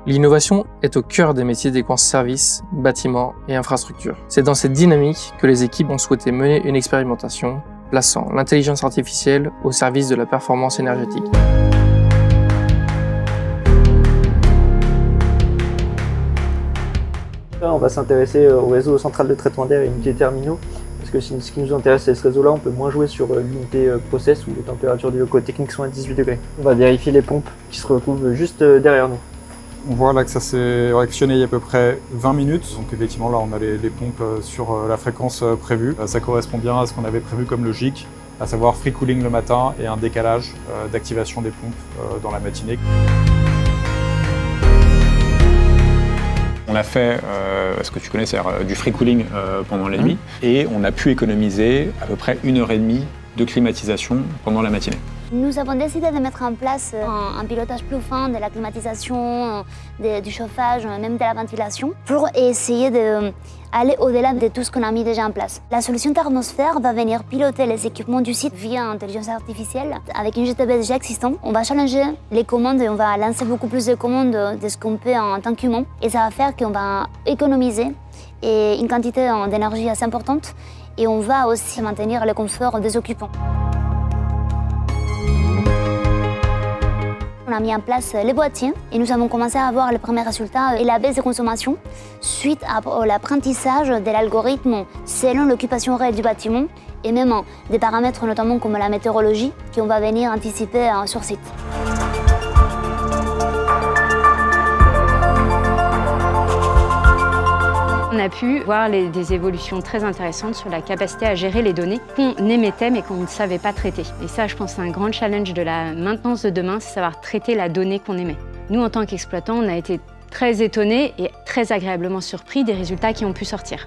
L'innovation est au cœur des métiers d'équance-services, bâtiments et infrastructures. C'est dans cette dynamique que les équipes ont souhaité mener une expérimentation plaçant l'intelligence artificielle au service de la performance énergétique. On va s'intéresser au réseau central de traitement d'air et unité terminaux, parce que ce qui nous intéresse, c'est ce réseau-là. On peut moins jouer sur l'unité process où les températures du locaux techniques sont à 18 degrés. On va vérifier les pompes qui se retrouvent juste derrière nous. On voit là que ça s'est réactionné il y a à peu près 20 minutes. Donc effectivement là on a les pompes sur la fréquence prévue. Ça correspond bien à ce qu'on avait prévu comme logique, à savoir free cooling le matin et un décalage d'activation des pompes dans la matinée. On a fait ce que tu connais, c'est-à-dire du free cooling pendant la nuit et on a pu économiser à peu près 1h30 de climatisation pendant la matinée. Nous avons décidé de mettre en place un pilotage plus fin de la climatisation, du chauffage, même de la ventilation, pour essayer d'aller au-delà de tout ce qu'on a mis déjà en place. La solution Thermosphère va venir piloter les équipements du site via intelligence artificielle. Avec une GTB déjà existante, on va challenger les commandes et on va lancer beaucoup plus de commandes de ce qu'on peut en tant qu'humain. Et ça va faire qu'on va économiser une quantité d'énergie assez importante et on va aussi maintenir le confort des occupants. On a mis en place les boîtiers et nous avons commencé à avoir les premiers résultats et la baisse de consommation suite à l'apprentissage de l'algorithme selon l'occupation réelle du bâtiment et même des paramètres notamment comme la météorologie qu'on va venir anticiper sur site. On a pu voir des évolutions très intéressantes sur la capacité à gérer les données qu'on émettait mais qu'on ne savait pas traiter. Et ça, je pense, c'est un grand challenge de la maintenance de demain, c'est savoir traiter la donnée qu'on émet. Nous, en tant qu'exploitants, on a été très étonnés et très agréablement surpris des résultats qui ont pu sortir.